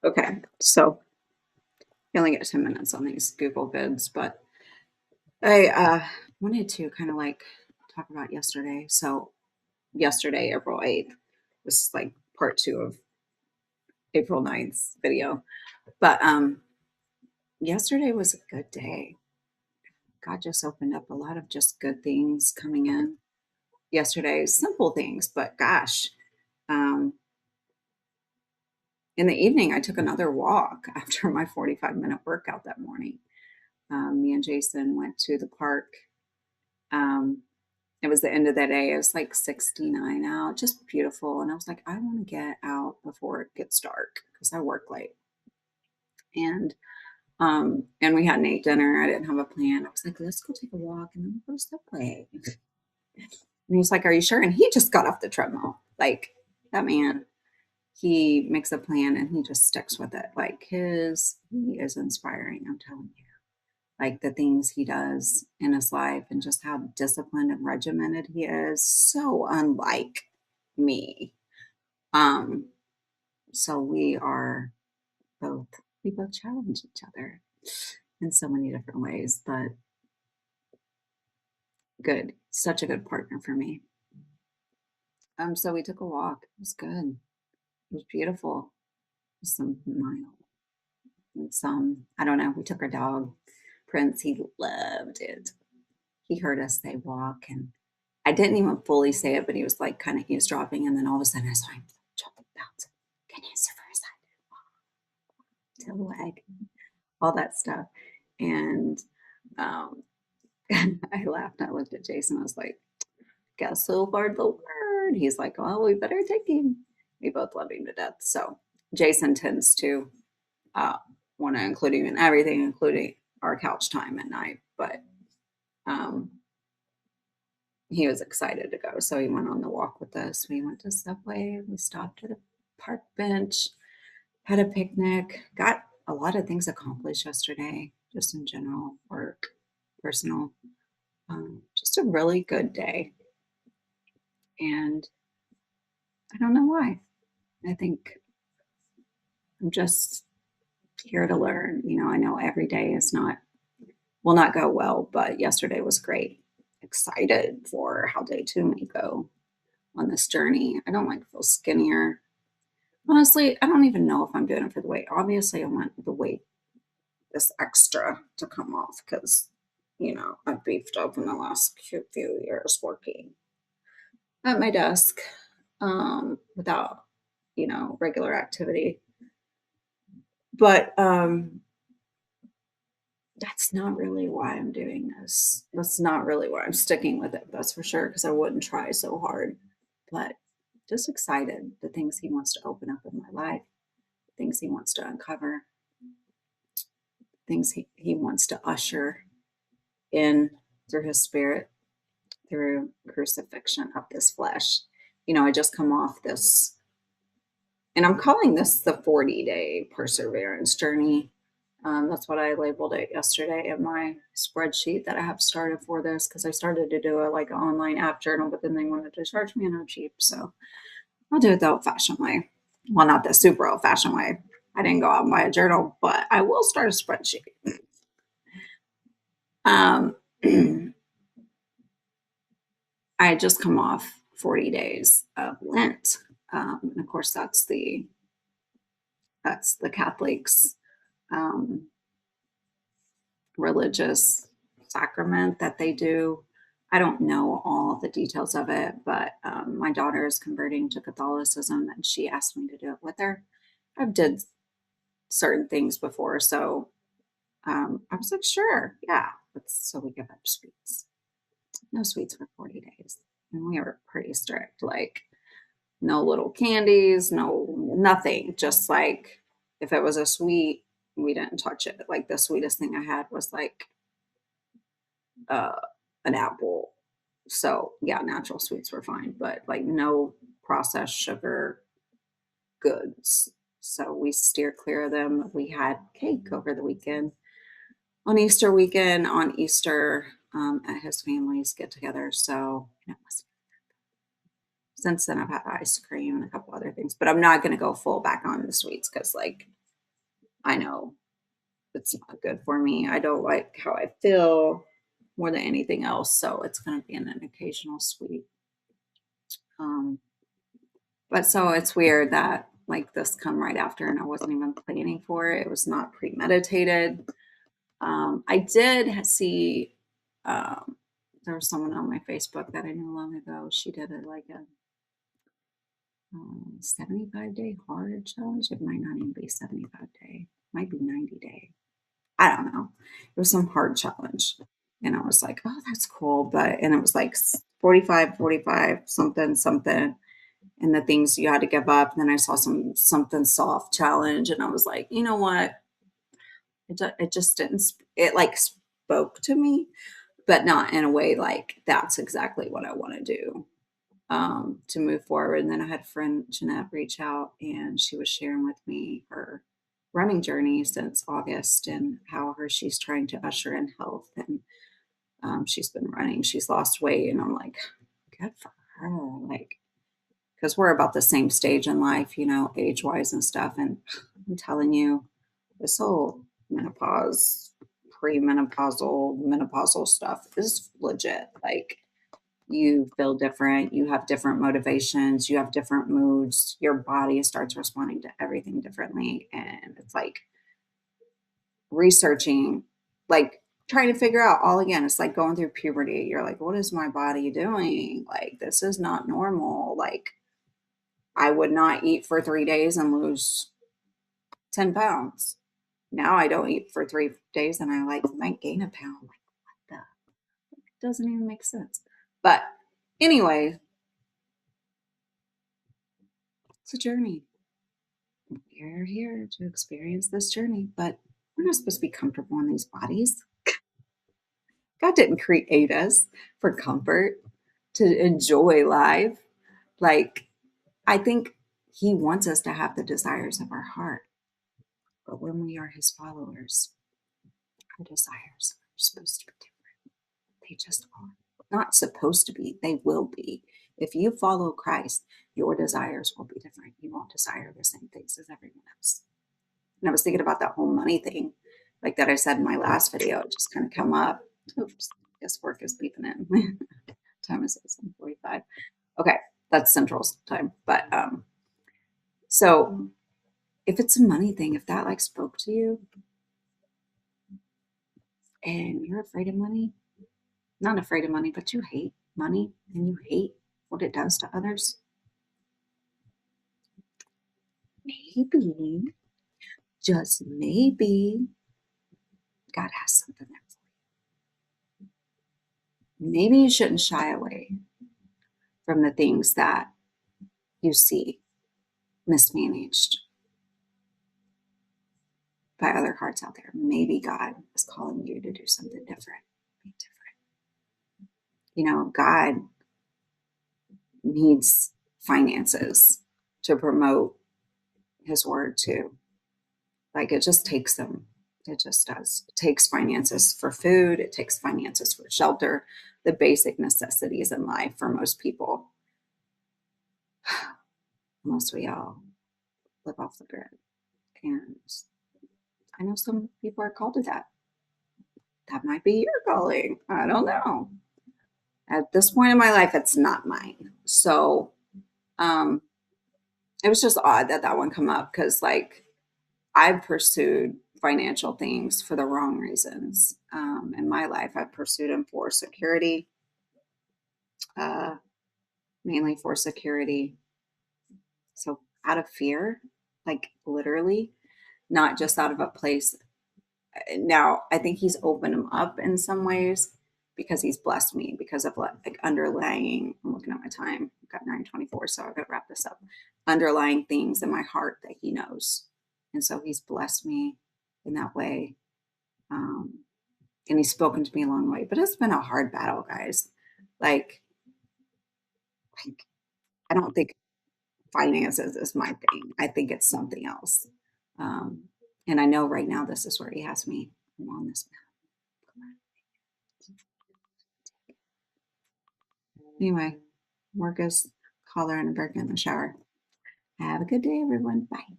Okay, so you only get 10 minutes on these Google vids, but I wanted to kind of like talk about yesterday. So yesterday, April 8th, was like part two of April 9th's video. But yesterday was a good day. God just opened up a lot of just good things coming in yesterday, simple things, but gosh, um, in the evening, I took another walk after my 45-minute workout that morning. Me and Jason went to the park. Um, it was the end of the day. It was like 69 out, just beautiful. And I was like, I want to get out before it gets dark because I work late. And we hadn't ate dinner. I didn't have a plan. I was like, let's go take a walk and then we'll go to Subway. And he's like, are you sure? And he just got off the treadmill. Like that man, he makes a plan and he just sticks with it. Like he is inspiring. I'm telling you. Like the things he does in his life and just how disciplined and regimented he is, so unlike me. Um, so both we both challenge each other in so many different ways, but good. Such a good partner for me. So we took a walk. It was good. It was beautiful. Some mild. Some I don't know. We took our dog, Prince. He loved it. He heard us say walk and I didn't even fully say it, but he was like kind of eavesdropping. And then all of a sudden I saw him jumping, bouncing, can you answer for a side, tail wag, all that stuff. And um, I laughed. I looked at Jason. I was like, guess who heard the word? He's like, well, we better take him. We both love him to death. So Jason tends to uh, want to include him in everything, including our couch time at night. But um, he was excited to go. So he went on the walk with us. We went to Subway. We stopped at a park bench, had a picnic, got a lot of things accomplished yesterday, just in general, work, personal. Just a really good day. And I don't know why. I think I'm just here to learn. I know every day will not go well, but yesterday was great. Excited for how day two may go on this journey. I don't like feel skinnier. Honestly, I don't even know if I'm doing it for the weight. Obviously, I want the weight, this extra to come off because, I've beefed up in the last few years working at my desk without, regular activity. But that's not really why I'm doing this. That's not really why I'm sticking with it. That's for sure because I wouldn't try so hard. But just excited the things he wants to open up in my life, things he wants to uncover, things he wants to usher in through his spirit, through crucifixion of this flesh. I just come off this, and I'm calling this the 40-day perseverance journey. That's what I labeled it yesterday in my spreadsheet that I have started for this because I started to do a like an online app journal, but then they wanted to charge me and I'm cheap. So I'll do it the old fashioned way. Well, not the super old fashioned way. I didn't go out and buy a journal, but I will start a spreadsheet. Um, I had just come off 40 days of Lent. And of course, that's the Catholics' um, religious sacrament that they do. I don't know all the details of it, but my daughter is converting to Catholicism, and she asked me to do it with her. I've did certain things before, so I was like, sure, yeah. So we give up sweets. No sweets for 40 days. And we were pretty strict, like no little candies, no nothing. Just like if it was a sweet, we didn't touch it. Like the sweetest thing I had was like uh, an apple. So yeah, natural sweets were fine, but like no processed sugar goods. So we steer clear of them. We had cake over the weekend. On Easter weekend, on Easter, at his family's get together. So since then I've had ice cream and a couple other things, but I'm not going to go full back on the sweets because like I know it's not good for me. I don't like how I feel more than anything else, so it's gonna be an occasional sweet. Um, but so it's weird that like this come right after and I wasn't even planning for it. It was not premeditated. I did see there was someone on my Facebook that I knew long ago. She did a 75-day hard challenge. It might not even be 75-day, might be 90-day. I don't know. It was some hard challenge. And I was like, oh, that's cool. And it was like 45, 45, something, something. And the things you had to give up. And then I saw something soft challenge. And I was like, you know what? It just didn't, it like spoke to me, but not in a way like that's exactly what I want to do to move forward. And then I had friend Jeanette reach out and she was sharing with me her running journey since August and how she's trying to usher in health and she's been running. She's lost weight, and I'm like, good for her. Like, because we're about the same stage in life, age wise and stuff. And I'm telling you, this whole menopause, menopausal stuff is legit. Like, you feel different, you have different motivations, you have different moods, your body starts responding to everything differently. And it's like researching, like trying to figure out all again. It's like going through puberty. You're like, what is my body doing? Like, this is not normal. Like, I would not eat for 3 days and lose 10 pounds. Now I don't eat for 3 days and I like might gain a pound. Like, what the? It doesn't even make sense. But anyway, it's a journey. We're here to experience this journey, but we're not supposed to be comfortable in these bodies. God didn't create us for comfort, to enjoy life. Like, I think He wants us to have the desires of our heart. But when we are His followers, our desires are supposed to be different. They just are. Not supposed to be, they will be. If you follow Christ, your desires will be different. You won't desire the same things as everyone else. And I was thinking about that whole money thing, like that I said in my last video. It just kind of come up. Oops, guess work is beeping in. Time is 7:45. Okay, that's Central's time. But so if it's a money thing, if that like spoke to you and you're afraid of money, not afraid of money, but you hate money and you hate what it does to others, maybe, just maybe, God has something there for you. Maybe you shouldn't shy away from the things that you see mismanaged by other hearts out there. Maybe God is calling you to do something different. Be different. God needs finances to promote His word too. Like, it just takes them. It just does. It takes finances for food. It takes finances for shelter, the basic necessities in life for most people. Unless we all live off the grid. And I know some people are called to that. That might be your calling. I don't know. At this point in my life, it's not mine. So um, it was just odd that that one come up because, like, I've pursued financial things for the wrong reasons. In my life, I've pursued them for security, uh, mainly for security. So out of fear, like literally, not just out of a place. Now, I think He's opened them up in some ways because He's blessed me because of like underlying. I'm looking at my time. I've got 9:24, so I've got to wrap this up. Underlying things in my heart that He knows, and so He's blessed me in that way. Um, and He's spoken to me along the way. But it's been a hard battle, guys. Like, like I don't think finances is my thing. I think it's something else. Um, and I know right now this is where He has me. I'm on this path. Anyway, work is collar and a break in the shower. Have a good day, everyone. Bye.